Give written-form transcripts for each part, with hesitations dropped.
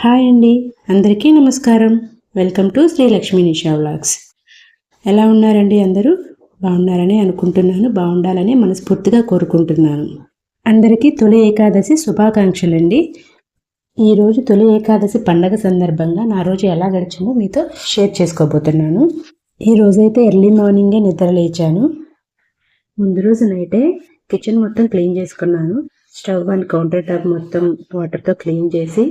Hi అండి, అందరికీ నమస్కారం. Welcome to Shri Lakshmi Nisha vlogs. ఎలా ఉన్నారండి? అందరూ బాగున్నారని అనుకుంటున్నాను. బాగుండాలని మనస్ఫూర్తిగా కోరుకుంటున్నాను. అందరికీ తొలి ఏకాదశి శుభాకాంక్షలండి. ఈరోజు తొలి ఏకాదశి పండగ సందర్భంగా నా రోజు ఎలా గడిచిందో మీతో షేర్ చేసుకోబోతున్నాను. ఈ రోజైతే ఎర్లీ మార్నింగే నిద్ర లేచాను. ముందు రోజు నైటే కిచెన్ మొత్తం క్లీన్ చేసుకున్నాను. స్టవ్ అండ్ కౌంటర్ టాప్ మొత్తం వాటర్తో క్లీన్ చేసి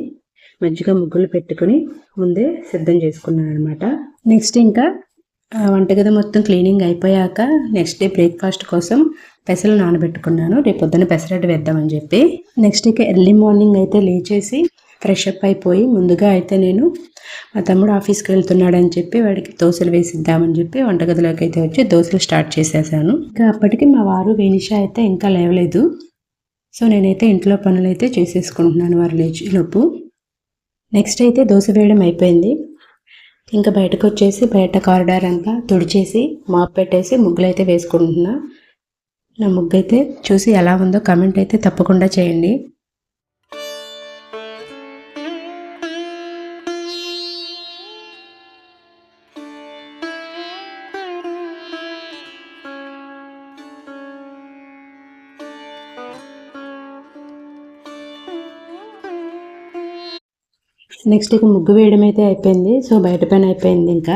మంచిగా ముగ్గులు పెట్టుకుని ముందే సిద్ధం చేసుకున్నాను అనమాట. నెక్స్ట్ ఇంకా వంటగది మొత్తం క్లీనింగ్ అయిపోయాక నెక్స్ట్ డే బ్రేక్ఫాస్ట్ కోసం పెసలు నానబెట్టుకున్నాను. రేపు పొద్దున్న పెసరట్టు వేద్దామని చెప్పి. నెక్స్ట్ ఇక ఎర్లీ మార్నింగ్ అయితే లేచేసి ఫ్రెష్ అప్ అయిపోయి ముందుగా అయితే నేను మా తమ్ముడు ఆఫీస్కి వెళ్తున్నాడని చెప్పి వాడికి దోశలు వేసిద్దామని చెప్పి వంటగదిలోకి అయితే వచ్చి దోశలు స్టార్ట్ చేసేసాను. ఇంకా అప్పటికి మా వారు వేనిషా అయితే ఇంకా లేవలేదు. సో నేనైతే ఇంట్లో పనులు అయితే చేసేసుకుంటున్నాను వారు లేచిలోపు. నెక్స్ట్ అయితే దోశ వేయడం అయిపోయింది. ఇంకా బయటకు వచ్చేసి బయట కారిడార్ అంతా తుడిచేసి మాప్ పెట్టేసి ముగ్గులు అయితే వేసుకుంటున్నా. నా ముగ్గు అయితే చూసి ఎలా ఉందో కామెంట్ అయితే తప్పకుండా చేయండి. నెక్స్ట్ ఇక ముగ్గు వేయడం అయితే అయిపోయింది. సో బయట పని అయిపోయింది ఇంకా.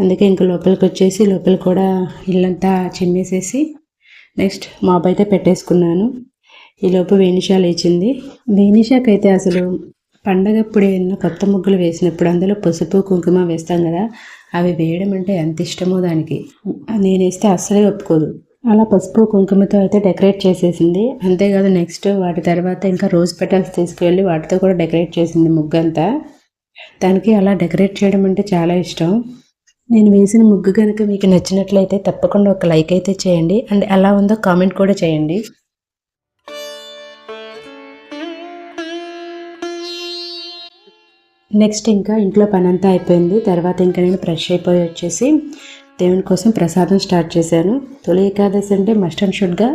అందుకే ఇంకా లోపలికి వచ్చేసి లోపల కూడా ఇల్లంతా చిమ్మేసేసి నెక్స్ట్ మాప్ అయితే పెట్టేసుకున్నాను. ఈలోపు వేణిషా లేచింది. వేణిషాకైతే అసలు పండగప్పుడు ఏమన్నా కొత్త ముగ్గులు వేసినప్పుడు అందులో పసుపు కుంకుమ వేస్తాం కదా, అవి వేయడం అంటే ఎంత ఇష్టమో దానికి. నేను వేస్తే అస్సలే ఒప్పుకోదు. అలా పసుపు కుంకుమతో అయితే డెకరేట్ చేసేసింది. అంతేకాదు నెక్స్ట్ వాటి తర్వాత ఇంకా రోజ్ పెటల్స్ తీసుకువెళ్ళి వాటితో కూడా డెకరేట్ చేసింది ముగ్గంతా. దానికి అలా డెకరేట్ చేయడం అంటే చాలా ఇష్టం. నేను వేసిన ముగ్గు కనుక మీకు నచ్చినట్లయితే తప్పకుండా ఒక లైక్ అయితే చేయండి. అండ్ ఎలా ఉందో కామెంట్ కూడా చేయండి. నెక్స్ట్ ఇంకా ఇంట్లో పని అంతా అయిపోయింది. తర్వాత ఇంకా నేను ఫ్రెష్ అయిపోయి వచ్చేసి దేవుని కోసం ప్రసాదం స్టార్ట్ చేశాను. తొలి ఏకాదశి అంటే మస్ట్ అండ్ షుడ్గా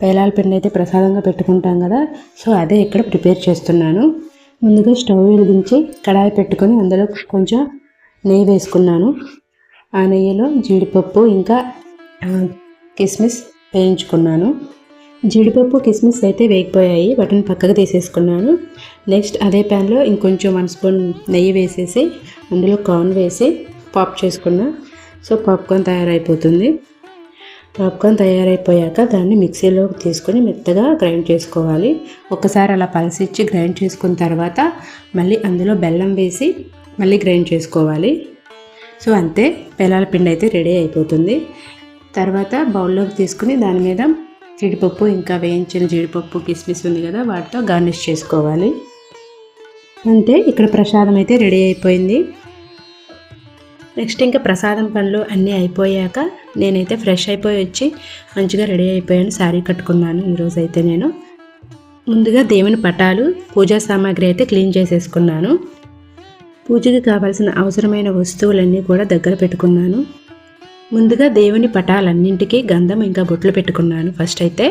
పేలాల పిండి అయితే ప్రసాదంగా పెట్టుకుంటాం కదా, సో అదే ఇక్కడ ప్రిపేర్ చేస్తున్నాను. ముందుగా స్టవ్ వెలిగించి కడాయి పెట్టుకొని అందులో కొంచెం నెయ్యి వేసుకున్నాను. ఆ నెయ్యిలో జీడిపప్పు ఇంకా కిస్మిస్ వేయించుకున్నాను. జీడిపప్పు కిస్మిస్ అయితే వేగిపోయాయి, వాటిని పక్కకు తీసేసుకున్నాను. నెక్స్ట్ అదే ప్యాన్లో ఇంకొంచెం 1 స్పూన్ నెయ్యి వేసేసి అందులో కార్న్ వేసి పాప్ చేసుకున్నా. సో పాప్కార్న్ తయారైపోతుంది. పాప్కార్న్ తయారైపోయాక దాన్ని మిక్సీలో తీసుకొని మెత్తగా గ్రైండ్ చేసుకోవాలి. ఒకసారి అలా పల్సిచ్చి గ్రైండ్ చేసుకున్న తర్వాత మళ్ళీ అందులో బెల్లం వేసి మళ్ళీ గ్రైండ్ చేసుకోవాలి. సో అంతే, పేలాల పిండి అయితే రెడీ అయిపోతుంది. తర్వాత బౌల్లోకి తీసుకుని దాని మీద జీడిపప్పు ఇంకా వేయించిన జీడిపప్పు కిస్మిస్ ఉంది కదా, వాటితో గార్నిష్ చేసుకోవాలి. అంతే, ఇక్కడ ప్రసాదం అయితే రెడీ అయిపోయింది. నెక్స్ట్ ఇంకా ప్రసాదం పనులు అన్నీ అయిపోయాక నేనైతే ఫ్రెష్ అయిపోయి వచ్చి మంచిగా రెడీ అయిపోయాను. శారీ కట్టుకున్నాను ఈరోజు అయితే నేను. ముందుగా దేవుని పటాలు పూజా సామాగ్రి అయితే క్లీన్ చేసేసుకున్నాను. పూజకి కావాల్సిన అవసరమైన వస్తువులన్నీ కూడా దగ్గర పెట్టుకున్నాను. ముందుగా దేవుని పటాలన్నింటికీ గంధం ఇంకా బొట్లు పెట్టుకున్నాను ఫస్ట్ అయితే.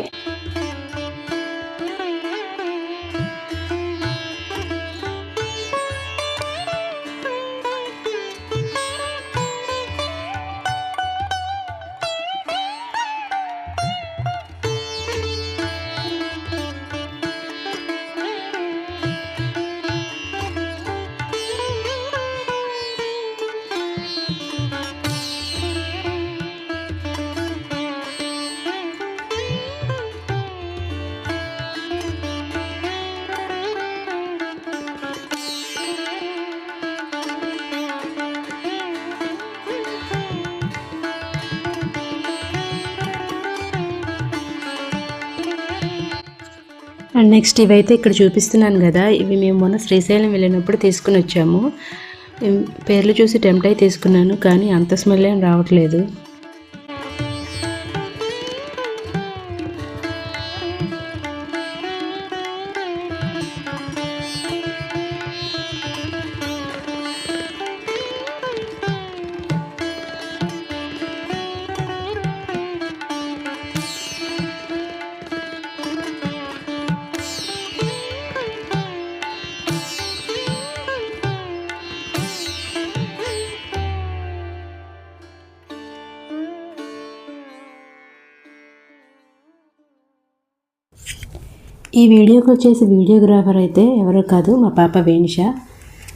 అండ్ నెక్స్ట్ ఇవైతే ఇక్కడ చూపిస్తున్నాను కదా, ఇవి మేము మొన్న శ్రీశైలం వెళ్ళినప్పుడు తీసుకుని వచ్చాము. పేర్లు చూసి టెంప్ట్ అయి తీసుకున్నాను, కానీ అంత స్మెల్ ఏం రావట్లేదు. ఈ వీడియోకి వచ్చేసి వీడియోగ్రాఫర్ అయితే ఎవరో కాదు, మా పాప వేణిష.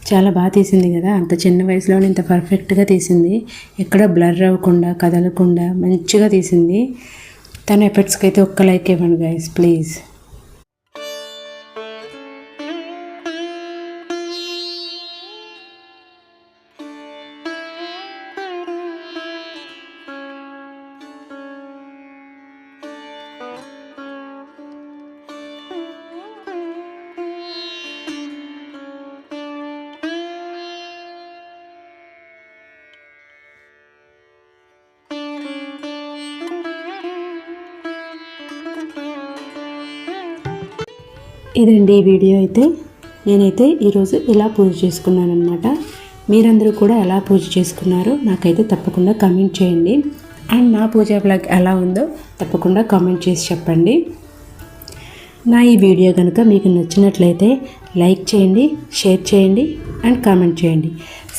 చాలా బాగా తీసింది కదా, అంత చిన్న వయసులోనే ఇంత పర్ఫెక్ట్గా తీసింది, ఎక్కడ బ్లర్ అవ్వకుండా కదలకుండా మంచిగా తీసింది. తన ఎఫర్ట్స్కి అయితే ఒక్క లైక్ ఇవ్వండి గైస్ ప్లీజ్. ఇదండి ఈ వీడియో అయితే. నేనైతే ఈరోజు ఇలా పూజ చేసుకున్నాను అనమాట. మీరందరూ కూడా ఎలా పూజ చేసుకున్నారో నాకైతే తప్పకుండా కామెంట్ చేయండి. అండ్ నా పూజా బ్లాగ్ ఎలా ఉందో తప్పకుండా కామెంట్ చేసి చెప్పండి. నా ఈ వీడియో కనుక మీకు నచ్చినట్లయితే లైక్ చేయండి, షేర్ చేయండి అండ్ కామెంట్ చేయండి.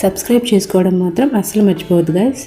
సబ్స్క్రైబ్ చేసుకోవడం మాత్రం అస్సలు మర్చిపోవద్దు గైస్.